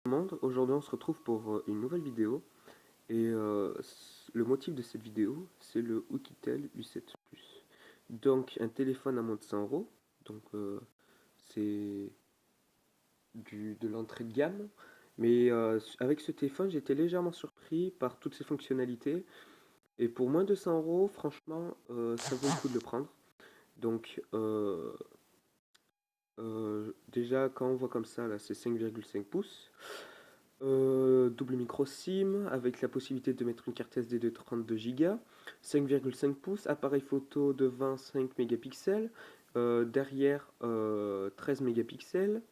Monde. Aujourd'hui, on se retrouve pour une nouvelle vidéo. Et le motif de cette vidéo, c'est le Oukitel U7 Plus. Donc, un téléphone à moins de 100 euros. Donc, c'est de l'entrée de gamme. Mais avec ce téléphone, j'étais légèrement surpris par toutes ses fonctionnalités. Et pour moins de 100 euros, franchement, ça vaut le coup de le prendre. Donc, déjà, quand on voit comme ça, là, c'est 5,5 pouces. Double micro SIM avec la possibilité de mettre une carte SD de 32 Go, 5,5 pouces, appareil photo de 25 mégapixels, derrière 13 mégapixels,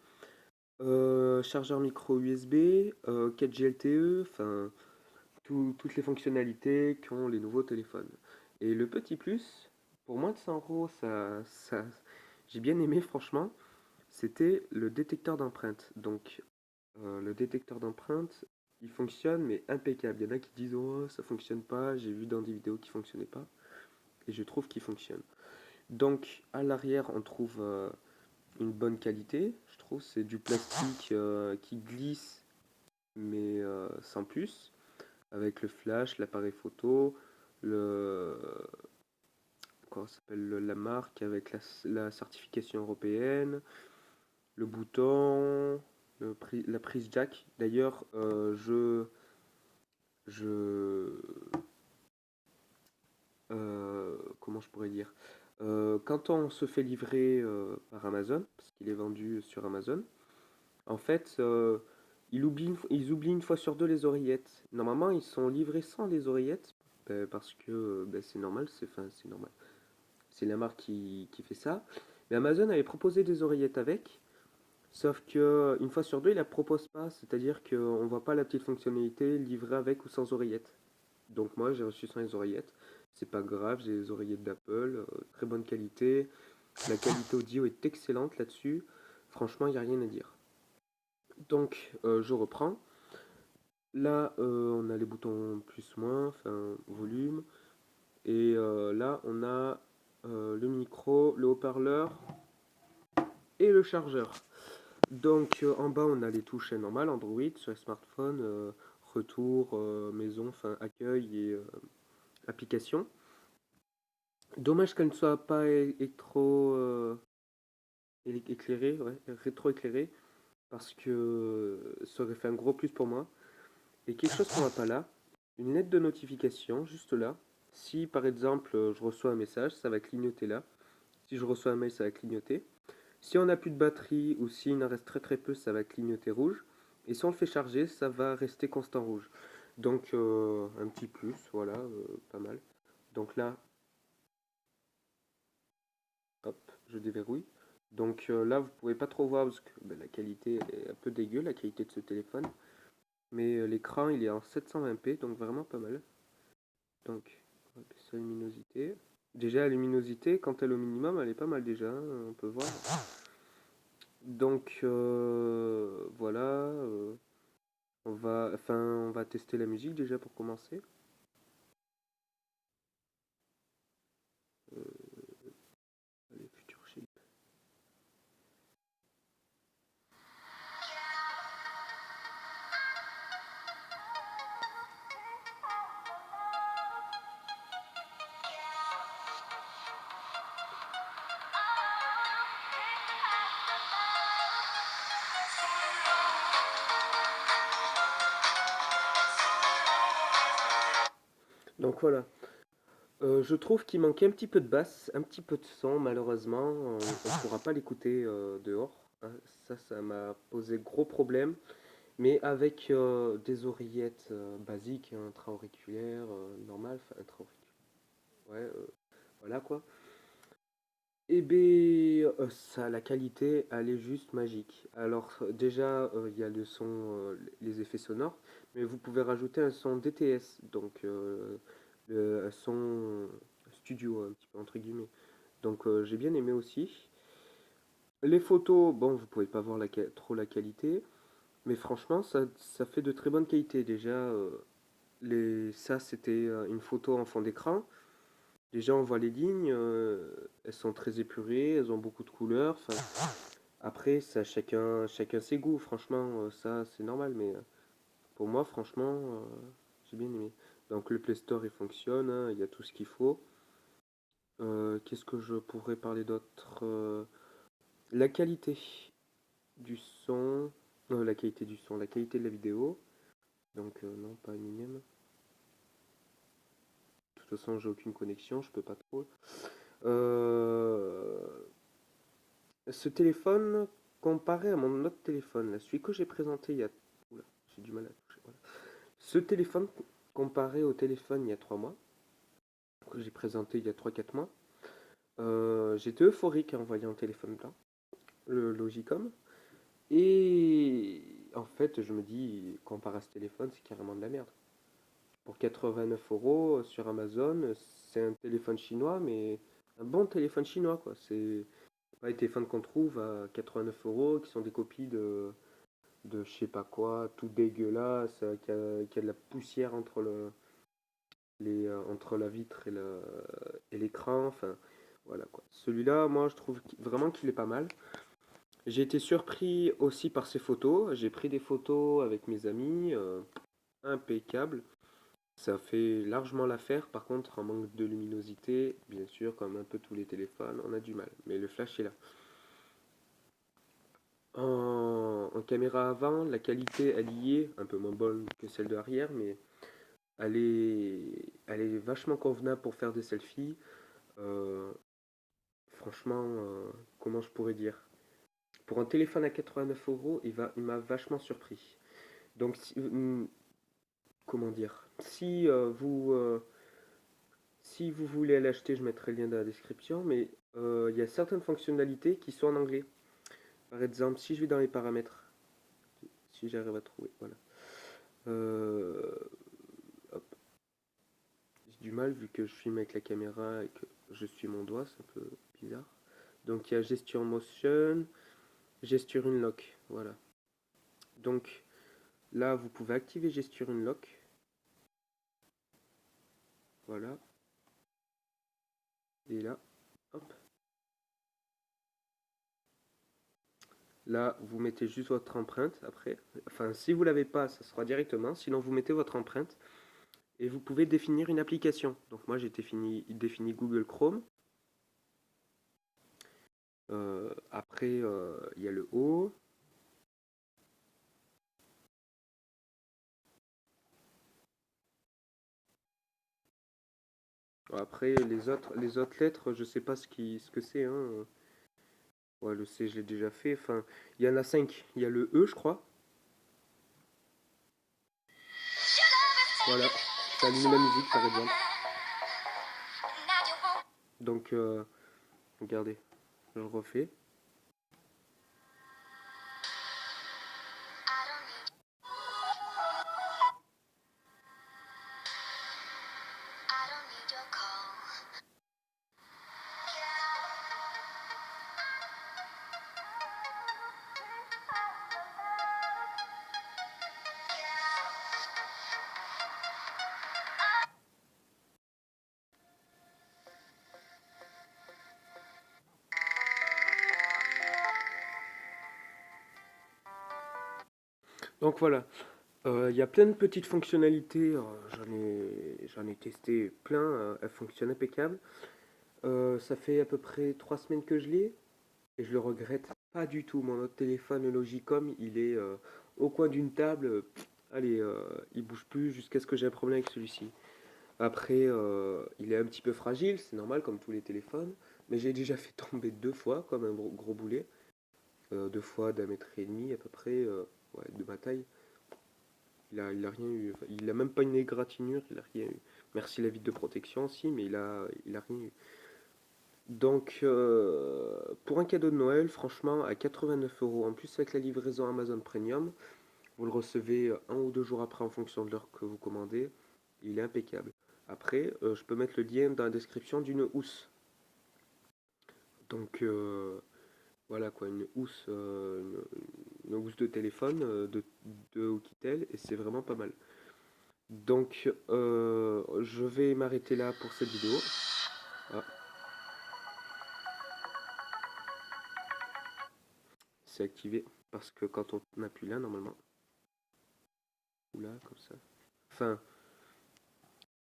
chargeur micro USB, 4G LTE, enfin toutes les fonctionnalités qu'ont les nouveaux téléphones. Et le petit plus, pour moins de 100 euros, j'ai bien aimé franchement, c'était le détecteur d'empreintes. Donc le détecteur d'empreintes, il fonctionne, mais impeccable. Il y en a qui disent oh, ça fonctionne pas. J'ai vu dans des vidéos qui fonctionnaient pas. Et je trouve qu'il fonctionne. Donc, à l'arrière, on trouve une bonne qualité. Je trouve c'est du plastique qui glisse, mais sans plus. Avec le flash, l'appareil photo, le. Comment ça s'appelle la marque, avec la certification européenne, le bouton, la prise jack. D'ailleurs, je comment je pourrais dire? Quand on se fait livrer par Amazon, parce qu'il est vendu sur Amazon, en fait, ils oublient une fois sur deux les oreillettes. Normalement, ils sont livrés sans les oreillettes, parce que c'est normal, c'est normal. C'est la marque qui fait ça. Mais Amazon avait proposé des oreillettes avec, sauf que une fois sur deux, ils la proposent pas, c'est-à-dire qu'on voit pas la petite fonctionnalité livrée avec ou sans oreillettes. Donc moi j'ai reçu sans les oreillettes. C'est pas grave, j'ai les oreillettes d'Apple, très bonne qualité. La qualité audio est excellente là-dessus. Franchement, il n'y a rien à dire. Donc je reprends. Là, on a les boutons plus moins, enfin volume. Et là, on a le micro, le haut-parleur et le chargeur. Donc en bas, on a les touches normales, Android sur les smartphones, retour, maison, enfin accueil et application. Dommage qu'elle ne soit pas éclairée, ouais, rétro-éclairée, parce que ça aurait fait un gros plus pour moi. Et quelque chose qu'on n'a pas là, une lettre de notification, juste là. Si par exemple je reçois un message, ça va clignoter là. Si je reçois un mail, ça va clignoter. Si on n'a plus de batterie ou s'il en reste très très peu, ça va clignoter rouge. Et si on le fait charger, ça va rester constant rouge. Donc un petit plus, voilà, pas mal. Donc là, hop, je déverrouille. Donc là, vous pouvez pas trop voir parce que la qualité est un peu dégueu, la qualité de ce téléphone. Mais l'écran, il est en 720p, donc vraiment pas mal. Donc, on va baisser la luminosité. Déjà, la luminosité, quand elle est au minimum, elle est pas mal déjà, hein, on peut voir. Donc, voilà. On va tester la musique déjà pour commencer. Allez, Future Shape. Donc voilà. Je trouve qu'il manquait un petit peu de basse, un petit peu de son, malheureusement. On ne pourra pas l'écouter dehors, hein. Ça m'a posé gros problème. Mais avec des oreillettes basiques, intra-auriculaires, normales, enfin intra-auriculaires, ouais, voilà quoi. Et bien, ça, la qualité, elle est juste magique. Alors, déjà, il y a le son, les effets sonores, mais vous pouvez rajouter un son DTS, donc un son studio, un petit peu entre guillemets. Donc, j'ai bien aimé aussi. Les photos, bon, vous pouvez pas voir trop la qualité, mais franchement, ça fait de très bonne qualité. Déjà, ça, c'était une photo en fond d'écran. Déjà, on voit les lignes, elles sont très épurées, elles ont beaucoup de couleurs. Enfin, Après, ça, chacun ses goûts, franchement, ça c'est normal, mais pour moi, franchement, j'ai bien aimé. Donc le Play Store, il fonctionne, hein, il y a tout ce qu'il faut. Qu'est-ce que je pourrais parler d'autre? La qualité du son, la qualité du son, la qualité de la vidéo. Donc non, pas Eminem. De toute façon, j'ai aucune connexion, je peux pas trop. Euh, Ce téléphone, comparé à mon autre téléphone, là, celui que j'ai présenté il y a... Oula, j'ai du mal à toucher. Voilà. Ce téléphone, comparé au téléphone il y a 3 mois, que j'ai présenté il y a 3 4 mois, j'étais euphorique en voyant le téléphone blanc, le Logicom. Et en fait, je me dis, comparé à ce téléphone, c'est carrément de la merde. Pour 89 euros sur Amazon, c'est un téléphone chinois, mais un bon téléphone chinois, quoi. C'est pas les téléphones qu'on trouve à 89 euros, qui sont des copies de je sais pas quoi, tout dégueulasse, qui a de la poussière entre la vitre et l'écran, enfin, voilà quoi. Celui-là, moi, je trouve vraiment qu'il est pas mal. J'ai été surpris aussi par ses photos. J'ai pris des photos avec mes amis, impeccable. Ça fait largement l'affaire. Par contre, en manque de luminosité, bien sûr, comme un peu tous les téléphones, on a du mal. Mais le flash est là. En caméra avant, la qualité, elle y est, un peu moins bonne que celle de arrière, mais elle est vachement convenable pour faire des selfies. Euh, Franchement, comment je pourrais dire? Pour un téléphone à 89 euros, il m'a vachement surpris. Donc, comment dire? Si vous voulez l'acheter, je mettrai le lien dans la description, mais il y a certaines fonctionnalités qui sont en anglais. Par exemple, si je vais dans les paramètres, si j'arrive à trouver, voilà. Euh, Hop, j'ai du mal vu que je filme avec la caméra et que je suis mon doigt, c'est un peu bizarre. Donc il y a gesture motion, gesture unlock, voilà. Donc là, vous pouvez activer gesture unlock, voilà. Et là, hop. Là, vous mettez juste votre empreinte après. Enfin, si vous l'avez pas, ça sera directement. Sinon, vous mettez votre empreinte et vous pouvez définir une application. Donc moi, j'ai défini Google Chrome. Après, il y a le haut. Après, les autres lettres, je sais pas ce que c'est, hein. Ouais, le C, je l'ai déjà fait. Enfin, il y en a 5. Il y a le E, je crois. Voilà. Ça allume la musique, par exemple. Donc, regardez, je refais. Donc voilà. Il y a plein de petites fonctionnalités. J'en ai testé plein. Elles fonctionnent impeccable. Ça fait à peu près 3 semaines que je l'ai. Et je le regrette pas du tout. Mon autre téléphone, le Logicom, il est au coin d'une table. Allez, il bouge plus jusqu'à ce que j'ai un problème avec celui-ci. Après, il est un petit peu fragile, c'est normal comme tous les téléphones. Mais j'ai déjà fait tomber 2 fois comme un gros boulet. 2 fois d'1 mètre et demi à peu près, ouais, de ma taille. Il a rien eu. Enfin, il a même pas une égratignure, il a rien eu. Merci la vitre de protection aussi, mais il a rien eu. Donc, pour un cadeau de Noël, franchement, à 89 euros, en plus avec la livraison Amazon Premium, vous le recevez 1 ou 2 jours après en fonction de l'heure que vous commandez. Il est impeccable. Après, je peux mettre le lien dans la description d'une housse. Donc, voilà quoi, une housse de téléphone de Oukitel, et c'est vraiment pas mal. Donc, je vais m'arrêter là pour cette vidéo. Ah, c'est activé. Parce que quand on appuie là, normalement. Ou là, comme ça. Enfin,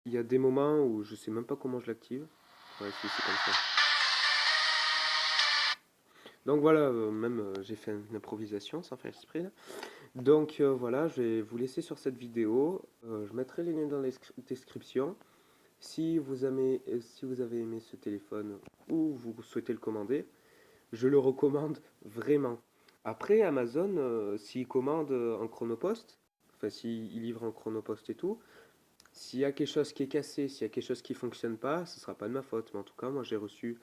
il y a des moments où je sais même pas comment je l'active. Ouais, si, c'est comme ça. Donc voilà, même j'ai fait une improvisation sans faire exprès là. Donc voilà, je vais vous laisser sur cette vidéo. Je mettrai les liens dans la description. Si vous avez aimé ce téléphone ou vous souhaitez le commander, je le recommande vraiment. Après, Amazon, s'il commande en chronopost, enfin s'il livre en chronopost et tout, s'il y a quelque chose qui est cassé, s'il y a quelque chose qui fonctionne pas, ce sera pas de ma faute. Mais en tout cas, moi j'ai reçu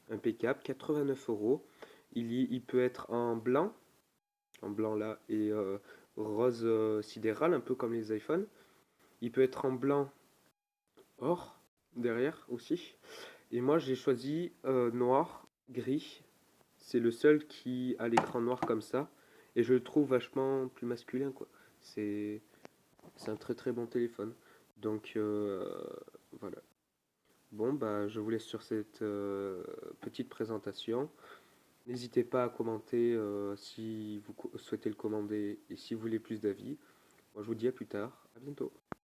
un impeccable, 89 euros. Il peut être en blanc là, et rose sidéral, un peu comme les iPhones. Il peut être en blanc or, derrière aussi. Et moi j'ai choisi noir, gris. C'est le seul qui a l'écran noir comme ça. Et je le trouve vachement plus masculin, quoi. C'est c'est un très très bon téléphone. Donc voilà. Bon, bah, je vous laisse sur cette petite présentation. N'hésitez pas à commenter si vous souhaitez le commander et si vous voulez plus d'avis. Moi, je vous dis à plus tard. À bientôt.